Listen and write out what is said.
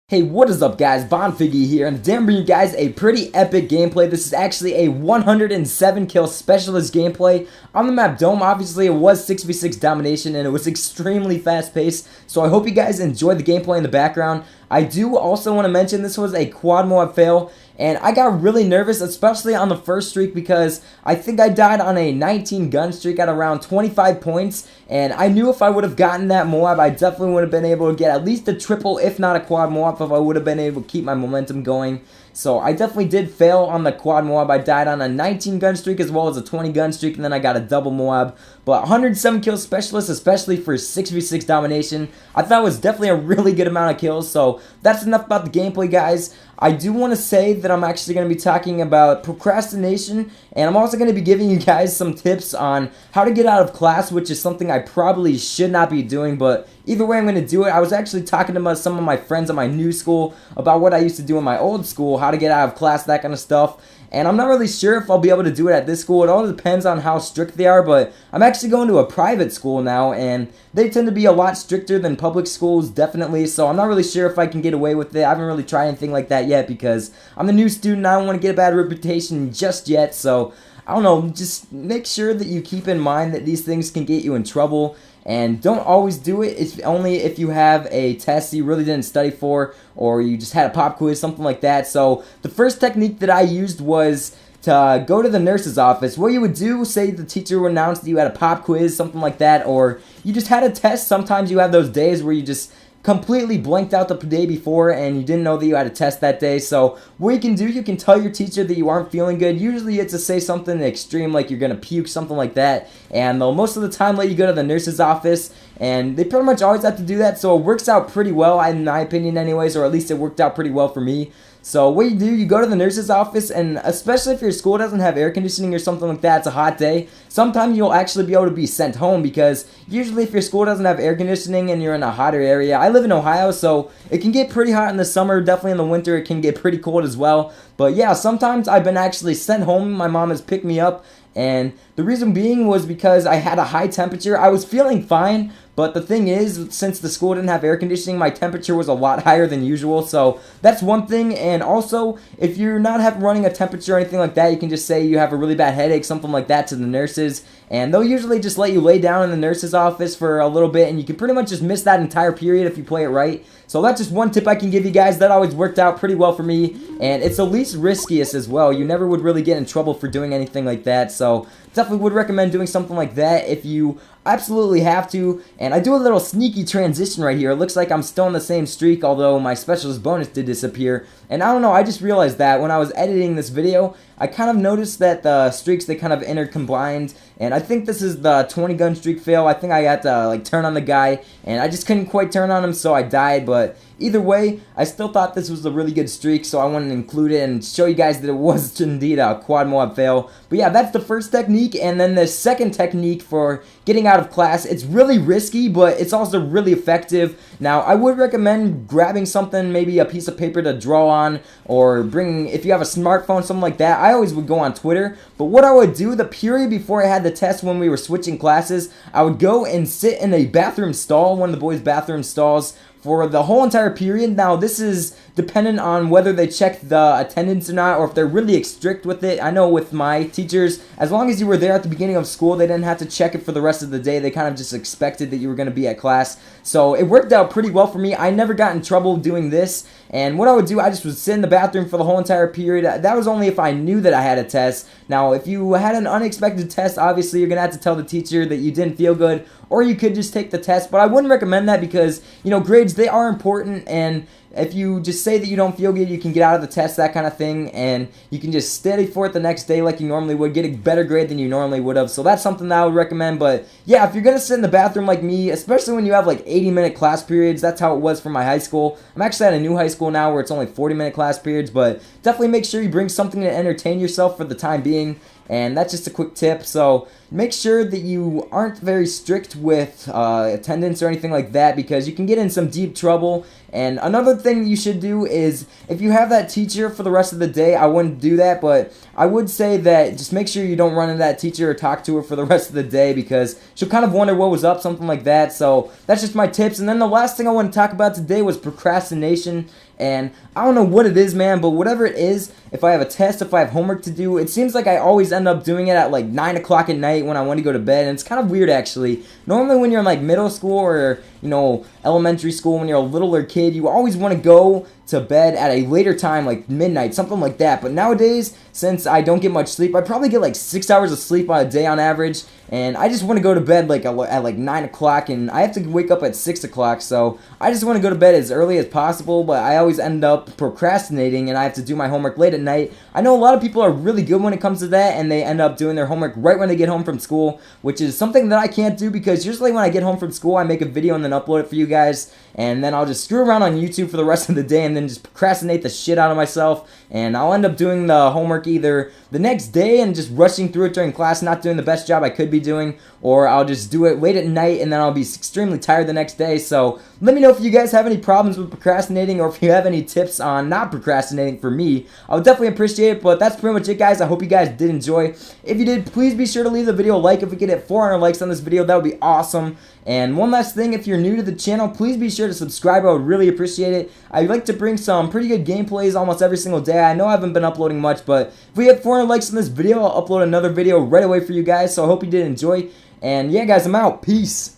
Hey, what is up guys, Bonfiggy here, and today I'm bringing you guys a pretty epic gameplay. This is actually a 107 kill specialist gameplay on the map Dome. Obviously it was 6v6 domination and it was extremely fast paced, so I hope you guys enjoyed the gameplay in the background. I do also want to mention this was a quad Moab fail, and I got really nervous, especially on the first streak, because I think I died on a 19 gun streak at around 25 points, and I knew if I would have gotten that Moab, I definitely would have been able to get at least a triple, if not a quad Moab, if I would have been able to keep my momentum going. So I definitely did fail on the quad Moab. I died on a 19 gun streak as well as a 20 gun streak, and then I got a double Moab. But 107 kill specialist, especially for 6v6 domination, I thought was definitely a really good amount of kills. So that's enough about the gameplay, guys. I do want to say that I'm actually going to be talking about procrastination, and I'm also going to be giving you guys some tips on how to get out of class, which is something I probably should not be doing, but either way I'm going to do it. I was actually talking to some of my friends at my new school about what I used to do in my old school, how to get out of class, that kind of stuff. And I'm not really sure if I'll be able to do it at this school. It all depends on how strict they are, but I'm actually going to a private school now, and they tend to be a lot stricter than public schools, definitely, so I'm not really sure if I can get away with it. I haven't really tried anything like that yet because I'm a new student. I don't want to get a bad reputation just yet, so I don't know, just make sure that you keep in mind that these things can get you in trouble. And don't always do it. It's only if you have a test you really didn't study for, or you just had a pop quiz, something like that. So the first technique that I used was to go to the nurse's office. What you would do, say the teacher would announce that you had a pop quiz, something like that, or you just had a test. Sometimes you have those days where you just completely blanked out the day before and you didn't know that you had a test that day. So what you can do, you can tell your teacher that you aren't feeling good. Usually it's to say something extreme like you're gonna puke, something like that, and they'll most of the time let you go to the nurse's office, and they pretty much always have to do that, so it works out pretty well in my opinion anyways, or at least it worked out pretty well for me. So what you do, you go to the nurse's office, and especially if your school doesn't have air conditioning or something like that, it's a hot day, sometimes you'll actually be able to be sent home, because usually if your school doesn't have air conditioning and you're in a hotter area, I live in Ohio, so it can get pretty hot in the summer, definitely in the winter it can get pretty cold as well. But yeah, sometimes I've been actually sent home, my mom has picked me up, and the reason being was because I had a high temperature. I was feeling fine, but the thing is, since the school didn't have air conditioning, my temperature was a lot higher than usual, so that's one thing. And also, if you're not running a temperature or anything like that, you can just say you have a really bad headache, something like that, to the nurses, and they'll usually just let you lay down in the nurse's office for a little bit, and you can pretty much just miss that entire period if you play it right. So that's just one tip I can give you guys. That always worked out pretty well for me, and it's the least riskiest as well. You never would really get in trouble for doing anything like that, so definitely would recommend doing something like that if you absolutely have to. And I do a little sneaky transition right here. It looks like I'm still on the same streak, although my specialist bonus did disappear. And I don't know, I just realized that when I was editing this video, I kind of noticed that the streaks, they kind of intercombined, and I think this is the 20 gun streak fail. I think I got to like turn on the guy, and I just couldn't quite turn on him, so I died. But either way, I still thought this was a really good streak, so I wanted to include it and show you guys that it was indeed a quad Moab fail. But yeah, that's the first technique, and then the second technique for getting out of class, it's really risky, but it's also really effective. Now, I would recommend grabbing something, maybe a piece of paper to draw on, or bring, if you have a smartphone, something like that. I always would go on Twitter, but what I would do, the period before I had the test when we were switching classes, I would go and sit in a bathroom stall, one of the boys' bathroom stalls, for the whole entire period. Now, this is dependent on whether they check the attendance or not, or if they're really strict with it. I know with my teachers, as long as you were there at the beginning of school, they didn't have to check it for the rest of the day. They kind of just expected that you were going to be at class. So it worked out pretty well for me. I never got in trouble doing this. And what I would do, I just would sit in the bathroom for the whole entire period. That was only if I knew that I had a test. Now, if you had an unexpected test, obviously you're going to have to tell the teacher that you didn't feel good, or you could just take the test. But I wouldn't recommend that because, you know, grades, they are important, and if you just say that you don't feel good, you can get out of the test, that kind of thing, and you can just study for it the next day like you normally would, get a better grade than you normally would have. So that's something that I would recommend. But yeah, if you're going to sit in the bathroom like me, especially when you have like 80-minute class periods, that's how it was for my high school. I'm actually at a new high school now where it's only 40-minute class periods, but definitely make sure you bring something to entertain yourself for the time being. And that's just a quick tip. So make sure that you aren't very strict with attendance or anything like that, because you can get in some deep trouble. And another thing you should do is, if you have that teacher for the rest of the day, I wouldn't do that, but I would say that just make sure you don't run into that teacher or talk to her for the rest of the day, because she'll kind of wonder what was up, something like that. So that's just my tips. And then the last thing I want to talk about today was procrastination. And I don't know what it is, man, but whatever it is, if I have a test, if I have homework to do, it seems like I always end up doing it at like 9 o'clock at night when I want to go to bed, and it's kind of weird, actually. Normally when you're in like middle school or, you know, elementary school, when you're a littler kid, you always want to go to bed at a later time, like midnight, something like that. But nowadays, since I don't get much sleep, I probably get like 6 hours of sleep on a day on average, and I just want to go to bed like at like 9 o'clock, and I have to wake up at 6 o'clock, so I just want to go to bed as early as possible, but I always end up procrastinating, and I have to do my homework late at night. I know a lot of people are really good when it comes to that, and they end up doing their homework right when they get home from school, which is something that I can't do, because usually when I get home from school, I make a video and then upload it for you guys, and then I'll just screw around on YouTube for the rest of the day, and then just procrastinate the shit out of myself, and I'll end up doing the homework either the next day and just rushing through it during class, not doing the best job I could be doing, or I'll just do it late at night, and then I'll be extremely tired the next day. So let me know if you guys have any problems with procrastinating, or if you have any tips on not procrastinating for me. I would definitely appreciate it, but that's pretty much it, guys. I hope you guys did enjoy. If you did, please be sure to leave the video a like. If we get at 400 likes on this video, that would be awesome. And one last thing, if you're new to the channel, please be sure to subscribe. I would really appreciate it. I like to bring some pretty good gameplays almost every single day. I know I haven't been uploading much, but if we hit 400 likes on this video, I'll upload another video right away for you guys. So I hope you did enjoy. And yeah, guys, I'm out. Peace.